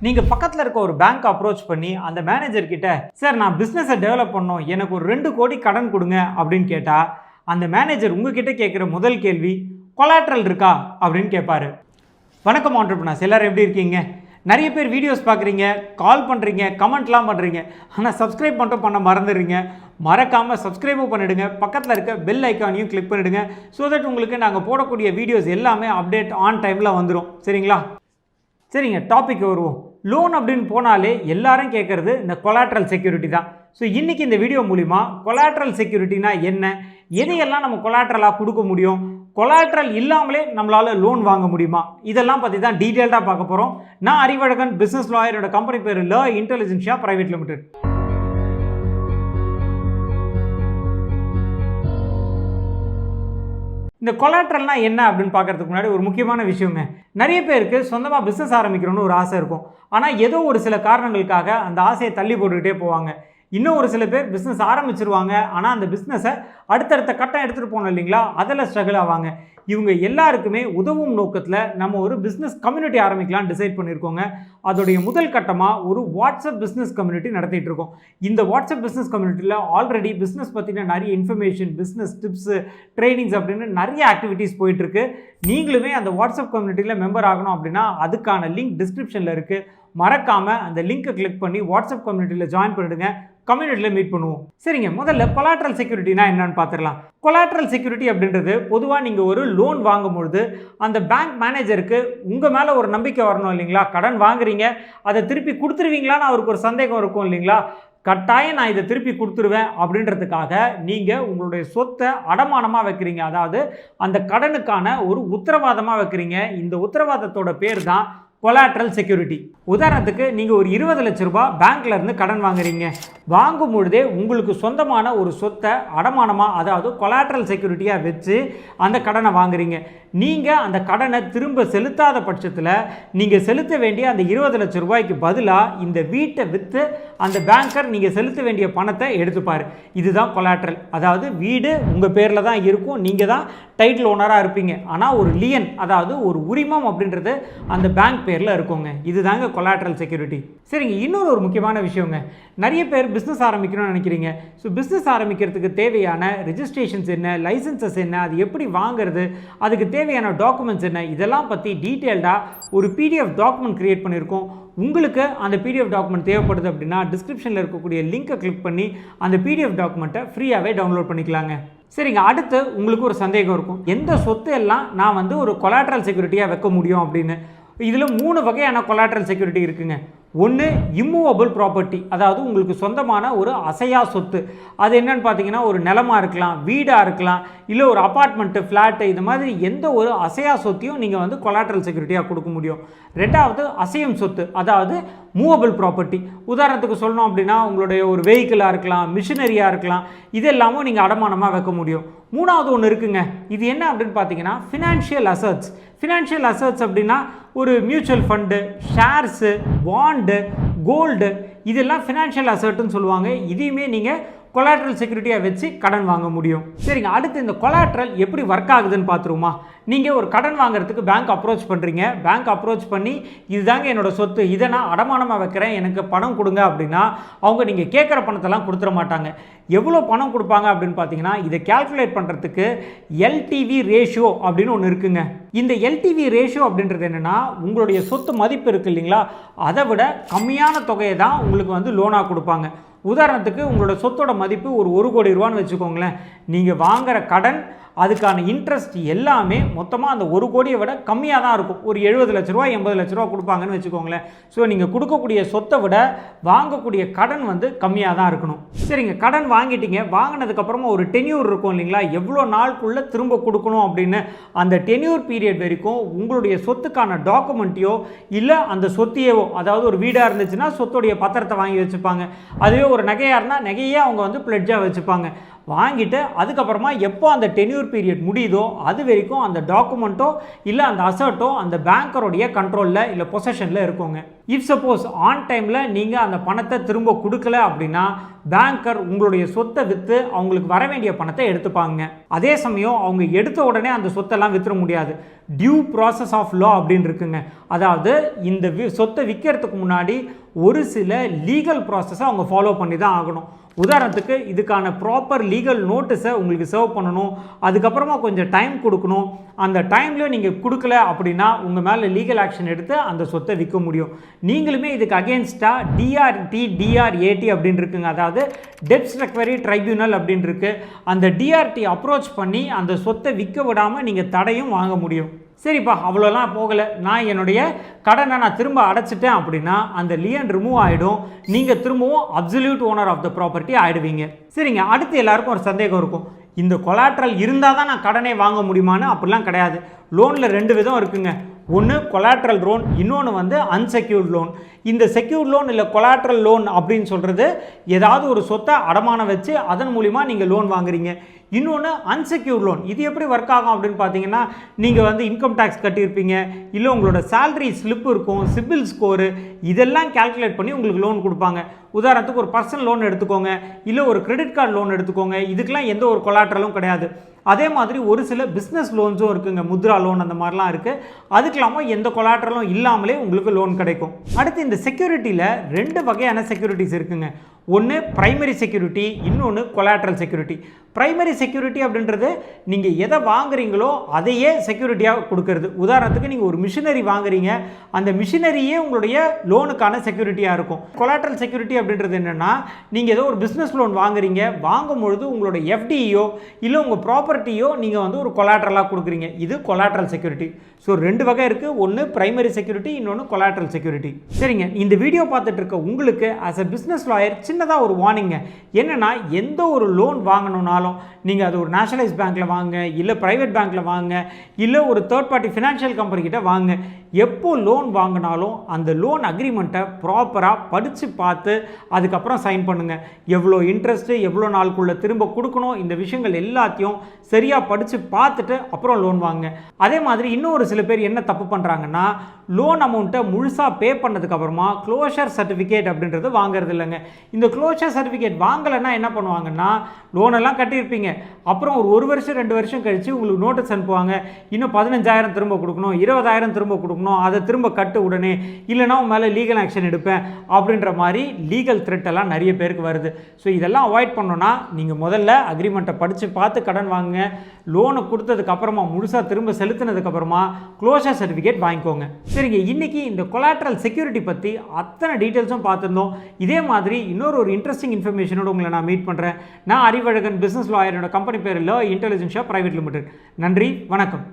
நீங்கள் பக்கத்தில் இருக்க ஒரு பேங்க் அப்ரோச் பண்ணி அந்த மேனேஜர் கிட்ட சார் நான் பிஸ்னஸை டெவலப் பண்ணோம் எனக்கு ஒரு 2 கோடி கடன் கொடுங்க அப்படின்னு கேட்டால் அந்த மேனேஜர் உங்ககிட்ட கேட்குற முதல் கேள்வி கொலாட்ரல் இருக்கா அப்படின்னு கேட்பாரு. வணக்கம் ஆண்டர்பிரினர்ஸ், எல்லாரும் எப்படி இருக்கீங்க? நிறைய பேர் வீடியோஸ் பார்க்குறீங்க, கால் பண்ணுறீங்க, கமெண்ட்லாம் பண்ணுறீங்க, ஆனால் சப்ஸ்கிரைப் மட்டும் பண்ண மறந்துடுறீங்க. மறக்காமல் சப்ஸ்கிரைபும் பண்ணிவிடுங்க, பக்கத்தில் இருக்க பெல் ஐக்கானையும் கிளிக் பண்ணிவிடுங்க. ஸோ தட் உங்களுக்கு நாங்கள் போடக்கூடிய வீடியோஸ் எல்லாமே அப்டேட் ஆன் டைமில் வந்துடும். சரிங்களா? சரிங்க, டாபிக் வருவோம். லோன் அப்படின்னு போனாலே எல்லாரும் கேட்குறது இந்த கொலாட்ரல் செக்யூரிட்டி தான். ஸோ இன்றைக்கி இந்த வீடியோ மூலிமா கொலாட்ரல் செக்யூரிட்டினா என்ன, எதையெல்லாம் நம்ம கொலாட்ரலாக கொடுக்க முடியும், கொலாட்ரல் இல்லாமலே நம்மளால் லோன் வாங்க முடியுமா, இதெல்லாம் பற்றி தான் டீட்டெயில்டாக பார்க்க போகிறோம். நான் அறிவழகன், பிஸ்னஸ் லாயரோட கம்பெனி பேர் ல இன்டெலிஜென்ஷியா பிரைவேட் லிமிடெட். இந்த கொலாட்ரல்னா என்ன அப்படின்னு பார்க்கறதுக்கு முன்னாடி ஒரு முக்கியமான விஷயங்க. நிறைய பேருக்கு சொந்தமாக பிஸ்னஸ் ஆரம்பிக்கணும்னு ஒரு ஆசை இருக்கும். ஆனால் ஏதோ ஒரு சில காரணங்களுக்காக அந்த ஆசையை தள்ளி போட்டுக்கிட்டே போவாங்க. இன்னும் ஒரு சில பேர் பிஸ்னஸ் ஆரம்பிச்சிருவாங்க, ஆனால் அந்த பிஸ்னஸை அடுத்தடுத்த கட்டம் எடுத்துகிட்டு போகணும் இல்லைங்களா, அதில் ஸ்ட்ரகிள் ஆவாங்க. இவங்க எல்லாருக்குமே உதவும் நோக்கத்தில் நம்ம ஒரு பிஸ்னஸ் கம்யூனிட்டி ஆரம்பிக்கலாம்னு டிசைட் பண்ணியிருக்கோங்க. அதோடைய முதல் கட்டமாக ஒரு வாட்ஸ்அப் பிஸ்னஸ் கம்யூனிட்டி நடத்திட்டு இருக்கோம். இந்த வாட்ஸ்அப் பிஸ்னஸ் கம்யூனிட்டியில் ஆல்ரெடி பிஸ்னஸ் பற்றின நிறைய இன்ஃபர்மேஷன், பிஸ்னஸ் டிப்ஸு, ட்ரைனிங்ஸ் அப்படின்னு நிறைய ஆக்டிவிட்டீஸ் போயிட்டுருக்கு. நீங்களுமே அந்த வாட்ஸ்அப் கம்யூனிட்டியில் மெம்பர் ஆகணும் அப்படின்னா அதுக்கான லிங்க் டிஸ்கிரிப்ஷனில் இருக்குது. மறக்காமல் அந்த லிங்க்கை கிளிக் பண்ணி வாட்ஸ்அப் கம்யூனிட்டியில் ஜாயின் பண்ணிடுங்க. கம்யூனிட்டியில் மீட் பண்ணுவோம். சரிங்க, முதல்ல கொலாட்ரல் செக்யூரிட்டினா என்னன்னு பார்த்துடலாம். கொலாட்ரல் செக்யூரிட்டி அப்படின்றது பொதுவாக நீங்கள் ஒரு லோன் வாங்கும்பொழுது அந்த பேங்க் மேனேஜருக்கு உங்கள் மேலே ஒரு நம்பிக்கை வரணும் இல்லைங்களா. கடன் வாங்குறீங்க, அதை திருப்பி கொடுத்துருவீங்களான்னு அவருக்கு ஒரு சந்தேகம் இருக்கும் இல்லைங்களா. கட்டாயம் நான் இதை திருப்பி கொடுத்துருவேன் அப்படின்றதுக்காக நீங்கள் உங்களுடைய சொத்தை அடமானமாக வைக்கிறீங்க, அதாவது அந்த கடனுக்கான ஒரு உத்தரவாதமாக வைக்கிறீங்க. இந்த உத்தரவாதத்தோட பேர் தான் கொலாட்ரல் செக்யூரிட்டி. உதாரணத்துக்கு நீங்கள் ஒரு 20 லட்ச ரூபாய் பேங்க்ல இருந்து கடன் வாங்குறீங்க. வாங்கும் பொழுதே உங்களுக்கு சொந்தமான ஒரு சொத்தை அடமானமாக, அதாவது கொலாட்ரல் செக்யூரிட்டியாக வச்சு அந்த கடனை வாங்குறீங்க. நீங்கள் அந்த கடனை திரும்ப செலுத்தாத பட்சத்தில் நீங்கள் செலுத்த வேண்டிய அந்த 20 லட்ச ரூபாய்க்கு பதிலாக இந்த வீட்டை விற்று அந்த பேங்கர் நீங்கள் செலுத்த வேண்டிய பணத்தை எடுத்துப்பார். இதுதான் கொலாட்ரல். அதாவது வீடு உங்கள் பேரில் தான் இருக்கும், நீங்கள் தான் டைட்டில் ஓனராக இருப்பீங்க, ஆனால் ஒரு லியன், அதாவது ஒரு உரிமம் அப்படின்றது அந்த பேங்க் பேரில் இருக்குங்க. இதுதாங்க கொலாட்ரல் செக்யூரிட்டி. சரிங்க, இன்னொரு முக்கியமான விஷயங்க. நிறைய பேர் பிஸ்னஸ் ஆரம்பிக்கணும்னு நினைக்கிறீங்க. ஸோ பிஸ்னஸ் ஆரம்பிக்கிறதுக்கு தேவையான ரெஜிஸ்ட்ரேஷன்ஸ் என்ன, லைசன்சஸ் என்ன, அது எப்படி வாங்குறது, அதுக்கு தேவையான டாக்குமெண்ட்ஸ் என்ன, இதெல்லாம் பற்றி டீட்டெயில்டாக ஒரு PDF டாக்குமெண்ட் கிரியேட் பண்ணியிருக்கோம். உங்களுக்கு அந்த PDF டாக்குமெண்ட் தேவைப்படுது அப்படின்னா டிஸ்கிரிப்ஷனில் இருக்கக்கூடிய லிங்கை கிளிக் பண்ணி அந்த PDF டாக்குமெண்ட்டை ஃப்ரீயாகவே டவுன்லோட் பண்ணிக்கலாங்க. சரிங்க, அடுத்து உங்களுக்கு ஒரு சந்தேகம் இருக்கும், எந்த சொத்து எல்லாம் நான் ஒரு கொலாட்ரல் செக்யூரிட்டியாக வைக்க முடியும் அப்படின்னு. இதில் 3 வகையான கொலாட்ரல் செக்யூரிட்டி இருக்குங்க. ஒன்று இம்மூவபிள் ப்ராப்பர்ட்டி, அதாவது உங்களுக்கு சொந்தமான ஒரு அசையா சொத்து. அது என்னன்னு பார்த்தீங்கன்னா ஒரு நிலமாக இருக்கலாம், வீடாக இருக்கலாம், இல்லை ஒரு அப்பார்ட்மெண்ட்டு, ஃப்ளாட்டு, இது மாதிரி எந்த ஒரு அசையா சொத்தையும் நீங்கள் கொலாட்ரல் செக்யூரிட்டியாக கொடுக்க முடியும். ரெண்டாவது அசையும் சொத்து, அதாவது மூவபிள் ப்ராப்பர்ட்டி. உதாரணத்துக்கு சொல்லணும் அப்படின்னா உங்களுடைய ஒரு வெஹிக்கிளாக இருக்கலாம், மிஷினரியாக இருக்கலாம், இதெல்லாமும் நீங்கள் அடமானமாக வைக்க முடியும். மூணாவது ஒன்று இருக்குங்க. இது என்ன அப்படின்னு பார்த்தீங்கன்னா ஃபினான்ஷியல் அசட்ஸ். ஃபினான்ஷியல் அசட்ஸ் அப்படின்னா ஒரு mutual fund, shares, bond, gold, இதெல்லாம் ஃபினான்ஷியல் அசட்னு சொல்லுவாங்க. இதையுமே நீங்கள் கொலாட்ரல் செக்யூரிட்டியாக வச்சு கடன் வாங்க முடியும். சரிங்க, அடுத்து இந்த கொலாட்ரல் எப்படி ஒர்க் ஆகுதுன்னு பார்த்துருவோமா. நீங்கள் ஒரு கடன் வாங்குறதுக்கு பேங்க் அப்ரோச் பண்ணுறீங்க. பேங்க் அப்ரோச் பண்ணி இதுதாங்க என்னோடய சொத்து, இதை நான் அடமானமாக வைக்கிறேன், எனக்கு பணம் கொடுங்க அப்படின்னா அவங்க நீங்கள் கேட்குற பணத்தெல்லாம் கொடுத்துட மாட்டாங்க. எவ்வளோ பணம் கொடுப்பாங்க அப்படின்னு பார்த்தீங்கன்னா இதை கேல்குலேட் பண்ணுறதுக்கு LTV ரேஷியோ அப்படின்னு ஒன்று இருக்குங்க. இந்த LTV ரேஷியோ அப்படின்றது என்னென்னா உங்களுடைய சொத்து மதிப்பு இருக்குது இல்லைங்களா, அதை விட கம்மியான தொகையை தான் உங்களுக்கு லோனாக கொடுப்பாங்க. உதாரணத்துக்கு உங்களோட சொத்தோட மதிப்பு ஒரு 1 கோடி ரூபான்னு வச்சுக்கோங்களேன். நீங்கள் வாங்குகிற கடன், அதுக்கான இன்ட்ரெஸ்ட் எல்லாமே மொத்தமாக அந்த 1 கோடியை விட கம்மியாக தான் இருக்கும். ஒரு 70 லட்ச ரூபா 80 லட்ச ரூபா கொடுப்பாங்கன்னு வச்சுக்கோங்களேன். ஸோ நீங்கள் கொடுக்கக்கூடிய சொத்தை விட வாங்கக்கூடிய கடன் கம்மியாக தான் இருக்கணும். சரிங்க, கடன் வாங்கிட்டீங்க. வாங்கினதுக்கப்புறமா ஒரு டென்யூர் இருக்கும் இல்லைங்களா, எவ்வளோ நாளுக்குள்ளே திரும்ப கொடுக்கணும் அப்படின்னு. அந்த டென்யூர் பீரியட் வரைக்கும் உங்களுடைய சொத்துக்கான டாக்குமெண்ட்டையோ இல்லை அந்த சொத்தையவோ, அதாவது ஒரு வீடாக இருந்துச்சுன்னா சொத்துடைய பத்திரத்தை வாங்கி வச்சுப்பாங்க, அதுவே ஒரு நகையாக இருந்தால் நகையே அவங்க பிளட்ஜாக வச்சுப்பாங்க. வாங்கிட்டு அதுக்கப்புறமா எப்போ அந்த டென்யூர் பீரியட் முடியுதோ அது வரைக்கும் அந்த டாக்குமெண்ட்டோ இல்லை அந்த அசட்டோ அந்த பேங்கருடைய கண்ட்ரோலில் இல்லை பொசஷனில் இருக்குங்க. இஃப் சப்போஸ் ஆன் டைமில் நீங்கள் அந்த பணத்தை திரும்ப கொடுக்கல அப்படின்னா பேங்கர் உங்களுடைய சொத்தை விற்று அவங்களுக்கு வர வேண்டிய பணத்தை எடுத்துப்பாங்க. அதே சமயம் அவங்க எடுத்த உடனே அந்த சொத்தெல்லாம் விற்ற முடியாது. டியூ ப்ராசஸ் ஆஃப் லா அப்படின்னு இருக்குங்க. அதாவது இந்த சொத்தை விற்கிறதுக்கு முன்னாடி ஒரு சில லீகல் ப்ராசஸை அவங்க ஃபாலோ பண்ணி தான் ஆகணும். உதாரணத்துக்கு இதுக்கான ப்ராப்பர் லீகல் நோட்டீஸை உங்களுக்கு சர்வ் பண்ணணும். அதுக்கப்புறமா கொஞ்சம் டைம் கொடுக்கணும். அந்த டைமில் நீங்கள் கொடுக்கல அப்படின்னா உங்கள் மேலே லீகல் ஆக்ஷன் எடுத்து அந்த சொத்தை விற்க முடியும். நீங்களுமே இதுக்கு அகேன்ஸ்டாக டிஆர்ஏடி அப்படின்னு இருக்குங்க. அதாவது டெப்ட்ஸ் ரெக்கவரி ட்ரைபியூனல் அப்படின்னு இருக்கு. அந்த டிஆர்டி அப்ரோச் பண்ணி அந்த சொத்தை விற்க விடாமல் நீங்கள் தடையும் வாங்க முடியும். சரிப்பா, அவ்வளோலாம் போகலை, நான் என்னுடைய கடனை நான் திரும்ப அடைச்சிட்டேன் அப்படின்னா அந்த லியன் ரிமூவ் ஆகிடும். நீங்கள் திரும்பவும் absolute owner of the property ஆகிடுவீங்க. சரிங்க, அடுத்து எல்லாருக்கும் ஒரு சந்தேகம் இருக்கும், இந்த கொலாட்ரல் இருந்தால் தான் நான் கடனே வாங்க முடியுமான்னு. அப்படிலாம் கிடையாது. லோனில் 2 விதம் இருக்குங்க. ஒன்று கொலாட்ரல் லோன், இன்னொன்று வந்து அன்செக்யூர்ட் லோன். இந்த செக்யூர்ட் லோன் இல்லை கொலாட்ரல் லோன் அப்படின்னு சொல்கிறது ஏதாவது ஒரு சொத்தை அடமானம் வச்சு அதன் மூலிமா நீங்கள் லோன் வாங்குறீங்க. இன்னொன்று அன்செக்யூர்ட் லோன். இது எப்படி ஒர்க் ஆகும் அப்படின்னு பார்த்தீங்கன்னா, நீங்கள் வந்து இன்கம் டேக்ஸ் கட்டியிருப்பீங்க, இல்லை உங்களோட சேலரி ஸ்லிப் இருக்கும், சிபில் ஸ்கோரு, இதெல்லாம் கால்குலேட் பண்ணி உங்களுக்கு லோன் கொடுப்பாங்க. உதாரணத்துக்கு ஒரு பர்சனல் லோன் எடுத்துக்கோங்க, இல்லை ஒரு கிரெடிட் கார்டு லோன் எடுத்துக்கோங்க. இதுக்கெல்லாம் எந்த ஒரு கொலாட்ரலும் கிடையாது. அதே மாதிரி ஒரு சில பிஸ்னஸ் லோன்ஸும் இருக்குங்க, முத்ரா லோன் அந்த மாதிரிலாம் இருக்குது. அதுக்கெல்லாமோ எந்த கொலாட்ரலும் இல்லாமலே உங்களுக்கு லோன் கிடைக்கும். அடுத்து இந்த செக்யூரிட்டியில் 2 வகையான செக்யூரிட்டிஸ் இருக்குங்க. ஒன்று பிரைமரி செக்யூரிட்டி, இன்னொன்று கொலாட்ரல் செக்யூரிட்டி. பிரைமரி செக்யூரிட்டி அப்படின்றது நீங்கள் எதை வாங்குறீங்களோ அதையே செக்யூரிட்டியாக கொடுக்கறது. உதாரணத்துக்கு நீங்கள் ஒரு மிஷினரி வாங்குறீங்க, அந்த மிஷினரியே உங்களுடைய லோனுக்கான செக்யூரிட்டியாக இருக்கும். கொலாட்ரல் செக்யூரிட்டி அப்படின்றது என்னென்னா, நீங்கள் ஏதோ ஒரு பிஸ்னஸ் லோன் வாங்குறீங்க, வாங்கும் பொழுது உங்களோட எஃப்டியோ இல்லை உங்கள் ப்ராப்பர்ட்டியோ நீங்கள் வந்து ஒரு கொலாட்ரலாக கொடுக்குறீங்க. இது கொலாட்ரல் செக்யூரிட்டி. ஸோ 2 வகை இருக்குது. ஒன்று பிரைமரி செக்யூரிட்டி, இன்னொன்று கொலாட்ரல் செக்யூரிட்டி. சரிங்க, இந்த வீடியோ பார்த்துட்டு இருக்க உங்களுக்கு ஆஸ் அ பிஸ்னஸ் லாயர் சின்னதாக ஒரு வார்னிங்க. என்னென்னா, எந்த ஒரு லோன் வாங்கணுன்னாலும் நீங்கள் அது ஒரு நேஷனலைஸ் பேங்க்கில் வாங்க, இல்லை ப்ரைவேட் பேங்க்கில் வாங்க, இல்லை ஒரு தேர்ட் பார்ட்டி ஃபினான்ஷியல் கம்பெனிக்கிட்ட வாங்க. எப்போ லோன் வாங்கினாலும் அந்த லோன் அக்ரிமெண்ட்டை ப்ராப்பராக படித்து பார்த்து அதுக்கப்புறம் சைன் பண்ணுங்கள். எவ்வளோ இன்ட்ரெஸ்ட்டு, எவ்வளோ நாளுக்குள்ளே திரும்ப கொடுக்கணும், இந்த விஷயங்கள் எல்லாத்தையும் சரியாக படித்து பார்த்துட்டு அப்புறம் லோன் வாங்க. அதே மாதிரி இன்னொரு சில பேர் என்ன தப்பு பண்ணுறாங்கன்னா, லோன் அமௌண்ட்டை முழுசாக பே பண்ணதுக்கப்புறமா க்ளோஷர் சர்டிஃபிகேட் அப்படின்றது வாங்குறது இல்லைங்க. இந்த க்ளோஷர் சர்டிஃபிகேட் வாங்கலைன்னா என்ன பண்ணுவாங்கன்னா, லோனெல்லாம் கட்டியிருப்பீங்க, அப்புறம் ஒரு 1 வருஷம் 2 வருஷம் கழித்து உங்களுக்கு நோட்டீஸ் அனுப்புவாங்க, இன்னும் 15,000 திரும்ப கொடுக்கணும், 20,000 திரும்ப கொடுக்கணும், அதை திரும்ப கட்டு உடனே, இல்லைனா உன் மேலே லீகல் ஆக்ஷன் எடுப்பேன் அப்படின்ற மாதிரி லீகல் த்ரெட் எல்லாம் நிறைய பேருக்கு வருது. ஸோ இதெல்லாம் அவாய்ட் பண்ணோன்னா நீங்கள் முதல்ல அக்ரிமெண்ட்டை படித்து பார்த்து கடன் வாங்குங்க. லோனை கொடுத்ததுக்கு அப்புறமா முழுசாக திரும்ப செலுத்தினதுக்கு அப்புறமா க்ளோஷர் சர்டிஃபிகேட் வாங்கிக்கோங்க. சரிங்க, இன்னைக்கு இந்த கொலாட்ரல் செக்யூரிட்டி பற்றி அத்தனை டீட்டெயில்ஸும் பார்த்துருந்தோம். இதே மாதிரி இன்னொரு இன்ட்ரெஸ்டிங் இன்ஃபர்மேஷனோடு உங்களை நான் மீட் பண்ணுறேன். நான் அறிவழகன், பிஸ்னஸ் லாயரோட கம்பெனி பேர் லா இன்டெலிஜென்ஷியா பிரைவேட் லிமிடெட். நன்றி, வணக்கம்.